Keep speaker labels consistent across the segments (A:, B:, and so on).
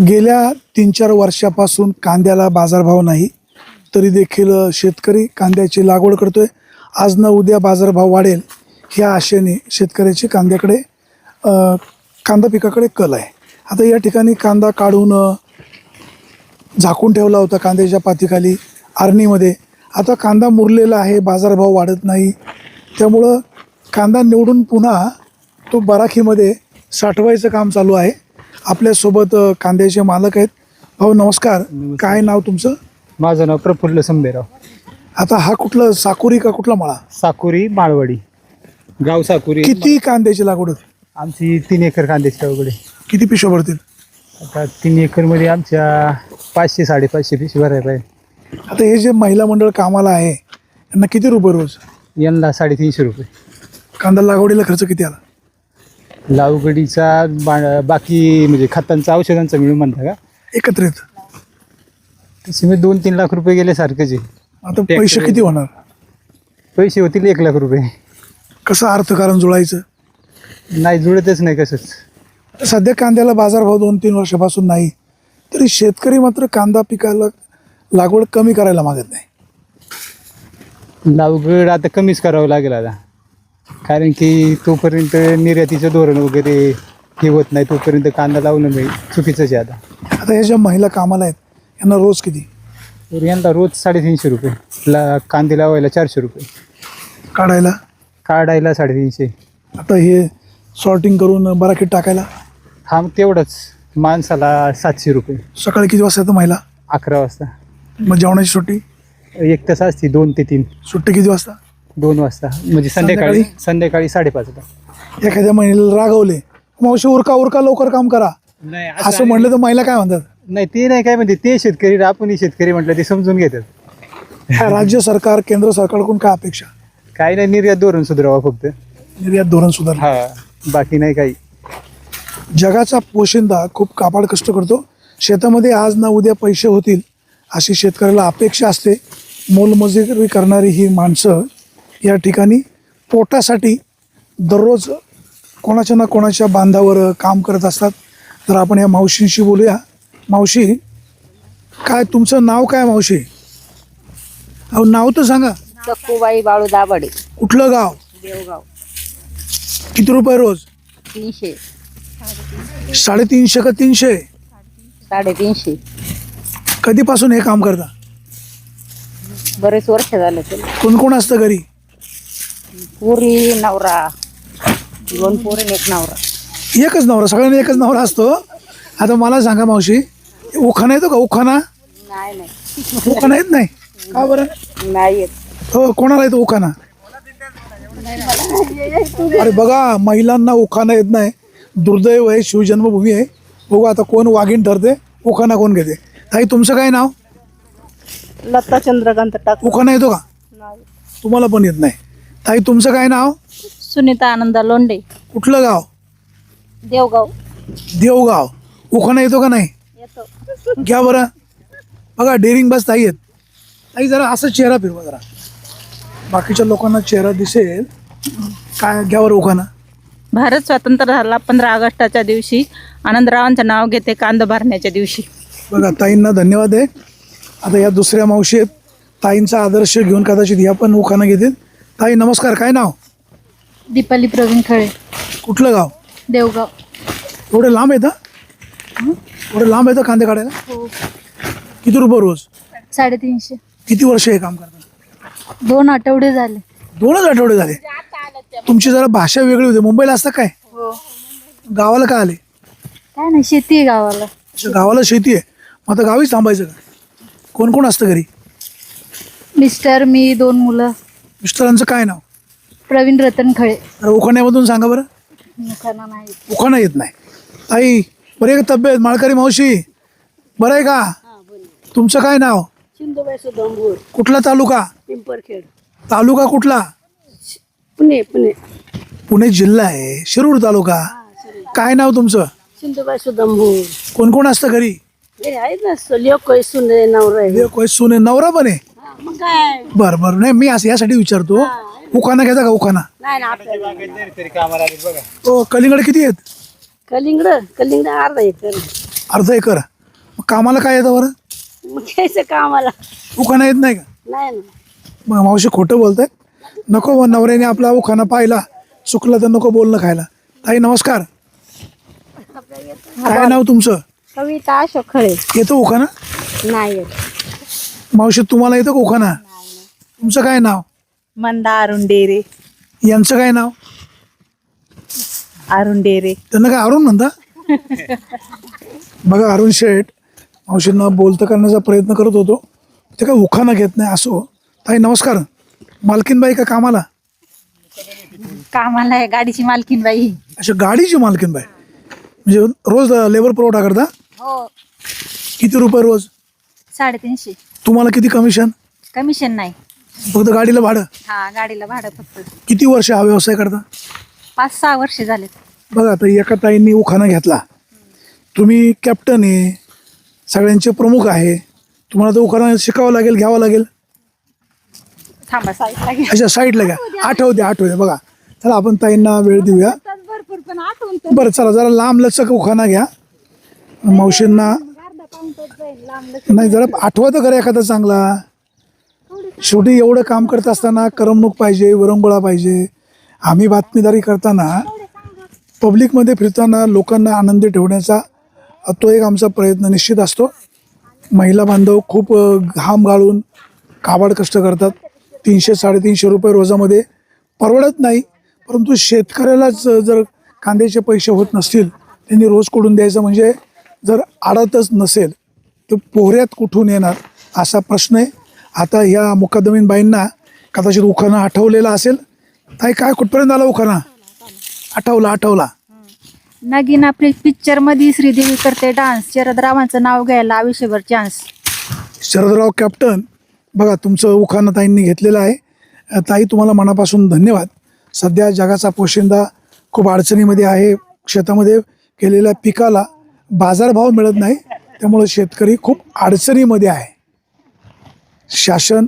A: गेल्या 3-4 वर्षापासून कांद्याला बाजारभाव नाही, तरी देखील शेतकरी कांद्याची लागवड करतोय. आज ना उद्या बाजारभाव वाढेल ह्या आशेने शेतकऱ्याची कांद्याकडे कांदा पिकाकडे कल आहे. आता या ठिकाणी कांदा काढून झाकून ठेवला होता कांद्याच्या पातीखाली आरणीमध्ये. आता कांदा मुरलेला आहे, बाजारभाव वाढत नाही, त्यामुळं कांदा निवडून पुन्हा तो बराखीमध्ये साठवायचं काम चालू आहे. आपल्यासोबत कांद्याचे मालक आहेत. भाऊ नमस्कार. काय नाव तुमचं?
B: माझं नाव प्रफुल्ल संभेराव.
A: आता हा कुठला साकुरी का कुठला मळा?
B: साकुरी माळवाडी, गाव साकुरी.
A: किती कांद्याची लागवड होती?
B: आमची 3 एकर कांद्याची लागवड आहे.
A: किती पिशव्या भरतील?
B: आता 3 एकरमध्ये आमच्या 500-550 पिशव्या भरायला पाहिजे.
A: आता हे जे महिला मंडळ कामाला आहे यांना किती रुपये रोज?
B: यांना 350 रुपये.
A: कांदा लागवडीला खर्च किती आला?
B: लागवडीचा बाकी म्हणजे खतांचा औषधांचा मिळून म्हणता का
A: एकत्रित?
B: त्याच्यामुळे 2-3 लाख रुपये गेले सारखेच आहे.
A: आता पैसे किती होणार?
B: पैसे होतील 1 लाख रुपये.
A: कसं अर्थकारण जुळायचं?
B: नाही जुळतच नाही कसंच.
A: सध्या कांद्याला बाजारभाव 2-3 वर्षापासून नाही, तरी शेतकरी मात्र कांदा पिकाला लागवड कमी करायला मागत नाही.
B: लागवड आता कमीच करावं लागेल आता, कारण की तोपर्यंत निर्यातीचं धोरण वगैरे हे होत नाही, तोपर्यंत कांदा लावणं म्हणजे चुकीचंच आहे.
A: आता ह्या ज्या महिला कामाला आहेत यांना रोज किती?
B: तर यांना रोज 350 रुपये, कांदे लावायला 400 रुपये,
A: काढायला
B: काढायला 350.
A: आता हे सॉर्टिंग करून बराकीत टाकायला
B: हा तेवढंच. माणसाला 700 रुपये.
A: सकाळी किती वाजता येतं महिला?
B: 11 वाजता.
A: मग जेवणाची सुट्टी?
B: 1 तास असते, 2 ते 3.
A: सुट्टी किती वाजता?
B: 2 वाजता म्हणजे संध्याकाळी 5:30ला.
A: एखाद्या महिलेला रागवले, मावशी उरका उरका लवकर काम करा
B: नाही
A: असं म्हणलं तर महिला काय म्हणतात?
B: नाही ते नाही काय म्हणते, ते शेतकरी आपणही शेतकरी म्हटलं ते समजून घेतात.
A: राज्य सरकार केंद्र सरकारकडून काय अपेक्षा?
B: काही नाही, निर्यात धोरण सुधारावं फक्त.
A: निर्यात धोरण सुधार.
B: हा, बाकी नाही काही.
A: जगाचा पोशिंदा खूप काबाड कष्ट करतो. शेतामध्ये आज ना उद्या पैसे होतील अशी शेतकऱ्याला अपेक्षा असते. मोलमजुरी करणारी ही माणसं या ठिकाणी पोटासाठी दररोज कोणाच्या ना कोणाच्या बांधावर काम करत असतात. तर आपण या मावशींशी बोलूया. मावशी, काय तुमचं नाव काय मावशी? अहो नाव तर सांगा.
C: सक्कूबाई बाळू दाभाडे.
A: कुठलं गाव?
C: देवगाव.
A: किती रुपये रोज?
C: 300.
A: 350 का 300?
C: 350.
A: कधीपासून हे काम करता?
C: बरेच वर्ष झाले.
A: कोण कोण असतं घरी?
C: पुरी नवरा, 2 पोरी 1 नवरा.
A: एकच नवरा? सगळ्यांना एकच नवरा असतो? आता मला सांगा मावशी, उखाणा येतो का? उखाणा
C: नाही
A: उखाणा येत नाही का बरं?
C: नाही येत.
A: हो, कोणाला येतो उखाणा? अरे बघा, महिलांना उखाणा येत नाही. दुर्दैव आहे, शिवजन्मभूमी आहे. बघू आता कोण वाघीण ठरते, उखाणा कोण घेते. ताई तुमचं काय नाव?
C: लता चंद्रकांत टाक.
A: उखाणा येतो का? तुम्हाला पण येत नाही. ताई तुमचं काय नाव?
C: सुनीता आनंदा लोंढे.
A: कुठलं गाव?
C: देवगाव.
A: देवगाव. उखाणा येतो का नाही?
C: येतो.
A: घ्या बरं. बघा डेअरिंग बस ताई आहेत. ताई जरा असं चेहरा फिरवा जरा, बाकीच्या लोकांना चेहरा दिसेल. काय घ्या बरं उखाणा.
D: भारत स्वतंत्र झाला 15 ऑगस्टच्या दिवशी. आनंदरावांचं नाव घेते कांदा भरण्याच्या दिवशी.
A: बघा ताईंना धन्यवाद आहे. आता या दुसऱ्या मावशी आहेत, ताईंचा आदर्श घेऊन कदाचित या पण उखाणा घेतील. ताई नमस्कार. काय नाव?
E: दीपाली प्रवीण खळे.
A: कुठलं गाव?
E: देवगाव.
A: एवढे लांब येतं? एवढे लांब येतं कांदे काढायला?
E: हो.
A: किती रुपये रोज?
E: 350.
A: किती वर्ष हे काम करतात?
E: 2 आठवडे झाले.
A: 2च आठवडे झाले. तुमची जरा भाषा वेगळी होती. मुंबईला असता काय?
E: हो.
A: गावाला का आले?
E: काय नाही, शेती आहे गावाला.
A: अच्छा, गावाला शेती आहे. मग आता गावीच थांबायचं का? कोण कोण असतं घरी?
E: मिस्टर, मी, 2 मुलं.
A: मिस्टरांचं काय नाव?
E: प्रवीण रतन खळे.
A: जरा उखाण्यामधून सांगा बरं.
E: मुखाना नाही.
A: उखाणा येत नाही. ताई बरी आहे का तब्येत? माळकरी मावशी बरं आहे का? तुमचं काय नाव?
C: सिंधुबाई सुधांबूर.
A: कुठला तालुका?
C: पिंपरखेड.
A: तालुका कुठला?
C: पुणे.
A: पुणे जिल्हा आहे, शिरूर तालुका. काय नाव तुमचं?
C: सिंधुबाई सुधांबूर.
A: कोण कोण असतं घरी?
C: हे आहे ना, लोक सुने नवरा आहे.
A: कोण सुने नवरा पण आहे?
C: मग काय?
A: बरं बरं. नाही मी असं यासाठी विचारतो, उखाणा घेता का? उखाणा.
C: नाही ना आपल्याला.
A: हो, कलिंगड किती आहेत?
C: कलिंगड 1/2 एकर.
A: अर्धा एकर. मग कामाला काय येतं बरं?
C: मग घ्यायचं कामाला.
A: उखाणा येत नाही का?
C: नाही ना.
A: मग मावशी खोटं बोलतायत. नको, नवऱ्याने आपला उखाणा पाहिला, चुकलं तर नको बोलणं खायला. ताई नमस्कार. काय नाव तुमचं?
E: कविता अशोक खळे.
A: येतो उखाणा?
E: नाही येत.
A: मावशी तुम्हाला येतं का उखाणा? तुमचं काय नाव?
D: मंदा अरुण डेरे.
A: यांचं काय नाव?
D: अरुण डेरे.
A: त्यांना काय अरुण म्हणता? बघा अरुण शेठ मावशींना बोलतं करण्याचा प्रयत्न करत होतो, ते काय उखाणा घेत नाही. असो. ताई नमस्कार. मालकीनबाई का कामाला?
E: कामाला आहे, गाडीची मालकीन बाई.
A: अच्छा, गाडीची मालकीनबाई. म्हणजे रोज लेबर पुरवठा करता?
E: हो.
A: किती रुपये रोज?
E: 350.
A: तुम्हाला किती कमिशन?
E: कमिशन नाही.
A: फक्त गाडीला भाडं?
E: हा, गाडीला भाडं फक्त.
A: किती वर्ष हा व्यवसाय करता?
E: 5-6 वर्ष झालेत.
A: बघा आता एका ताईंनी उखाणा घेतला, तुम्ही कॅप्टन आहे, सगळ्यांचे प्रमुख आहे, तुम्हाला तो उखाणा शिकावं लागेल, घ्यावं लागेल.
E: थांबा, साईडला घ्या.
A: अच्छा साईडला घ्या. आठवते बघा. चला आपण ताईंना वेळ देऊया. बरं चला जरा लांब लचक उखाणा घ्या. मावशींना नाही जरा आठवा तर करा एखादा चांगला. शेवटी एवढं काम करत असताना करमणूक पाहिजे, विरंगुळा पाहिजे. आम्ही बातमीदारी करताना पब्लिकमध्ये फिरताना लोकांना आनंदी ठेवण्याचा तो एक आमचा प्रयत्न निश्चित असतो. महिला बांधव खूप घाम गाळून काबाड कष्ट करतात. 300-350 रुपये रोजामध्ये परवडत नाही. परंतु शेतकऱ्यालाच जर कांद्याचे पैसे होत नसतील, त्यांनी रोज कुठून द्यायचं, म्हणजे जर आडतच नसेल तर पोहऱ्यात कुठून येणार असा प्रश्न आहे. आता ह्या मुकादमीन बाईंना कदाचित उखाणा आठवलेला असेल. ताई काय कुठपर्यंत आला उखाणा? आठवला.
E: नगीन आपली पिक्चर मध्ये श्रीदेवी करते डान्स, शरदरावांचं नाव घ्यायला आयुष्यभर चान्स.
A: शरदराव कॅप्टन. बघा तुमचं उखाणा ताईंनी घेतलेलं आहे. ताई तुम्हाला मनापासून धन्यवाद. सध्या जगाचा पोशिंदा खूप अडचणीमध्ये आहे. शेतामध्ये केलेल्या पिकाला बाजारभाव मिळत नाही, त्यामुळे शेतकरी खूप अडचणीमध्ये आहे. शासन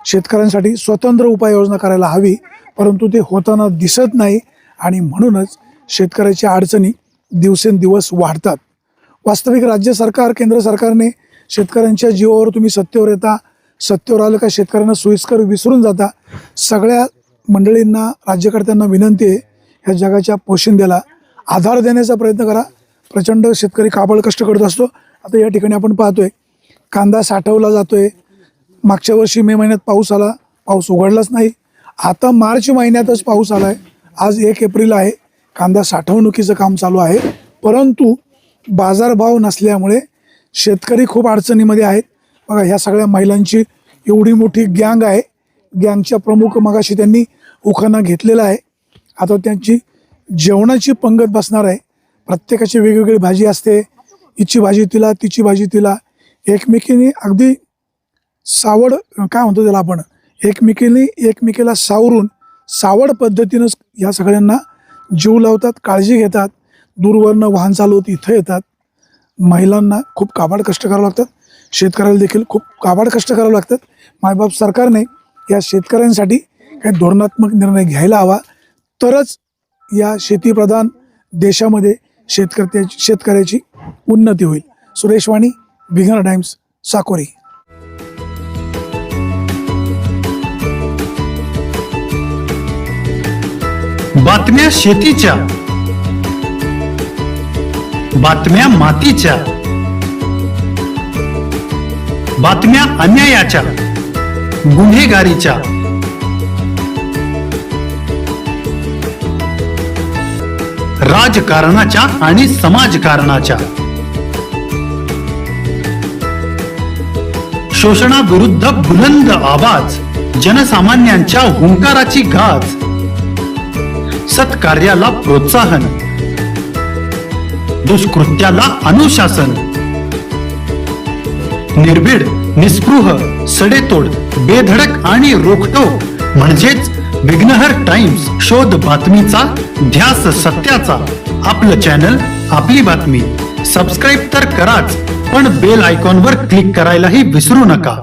A: शेतकऱ्यांसाठी स्वतंत्र उपाययोजना करायला हवी, परंतु ते होताना दिसत नाही आणि म्हणूनच शेतकऱ्याच्या अडचणी दिवसेंदिवस वाढतात. वास्तविक राज्य सरकार, केंद्र सरकारने शेतकऱ्यांच्या जीवावर तुम्ही सत्तेवर येता, सत्तेवर आलं का शेतकऱ्यांना सोयीस्कर विसरून जाता. सगळ्या मंडळींना, राज्यकर्त्यांना विनंती आहे, ह्या जगाच्या पोशिंद्याला आधार देण्याचा प्रयत्न करा. प्रचंड शेतकरी काबड कष्ट करत असतो. आता या ठिकाणी आपण पाहतोय कांदा साठवला जातोय. मागच्या वर्षी मे महिन्यात पाऊस आला, पाऊस उघडलाच नाही. आता मार्च महिन्यातच पाऊस आला आहे. आज 1 एप्रिल आहे. कांदा साठवणुकीचं काम चालू आहे, परंतु बाजारभाव नसल्यामुळे शेतकरी खूप अडचणीमध्ये आहेत. बघा ह्या सगळ्या महिलांची एवढी मोठी गँग आहे. गँगच्या प्रमुख मगाशी त्यांनी उखाणा घेतलेला आहे. आता त्यांची जेवणाची पंगत बसणार आहे. प्रत्येकाची वेगवेगळी भाजी असते. हिची भाजी तिला, तिची भाजी तिला, एकमेकीने अगदी सावड काय म्हणतो त्याला आपण, एकमेकीला सावरून सावड पद्धतीनंच ह्या सगळ्यांना जीव लावतात, काळजी घेतात. दूरवरनं वाहन चालवत इथं येतात. महिलांना खूप काबाड कष्ट करावं लागतात. शेतकऱ्याला देखील खूप काबाड कष्ट करावं लागतात. मायबाप सरकारने या शेतकऱ्यांसाठी काही धोरणात्मक निर्णय घ्यायला हवा, तरच या शेतीप्रधान देशामध्ये शेतकऱ्याची उन्नती होईल. सुरेश वाणी, विघ्न टाइम्स, साकोरी.
F: बातम्या शेतीच्या, बातम्या मातीच्या, बातम्या अन्यायाच्या, गुन्हेगारीच्या, राजकारणाच्या आणि समाजकारणाच्या, शोषणाविरुद्ध बुलंद आवाज, जनसामान्यांच्या हुंकाराची गाज, सत्कार्याला प्रोत्साहन, दुष्कृत्याला अनुशासन, निर्भीड, निस्पृह, सडेतोड, बेधडक आणि रोखटोक म्हणजेच विघ्नहर टाइम्स. शोध बातमीचा, ध्यास सत्याचा. आपलं चॅनल, आपली बातमी. सबस्क्राईब तर कराच, पण बेल आयकॉनवर क्लिक करायलाही विसरू नका.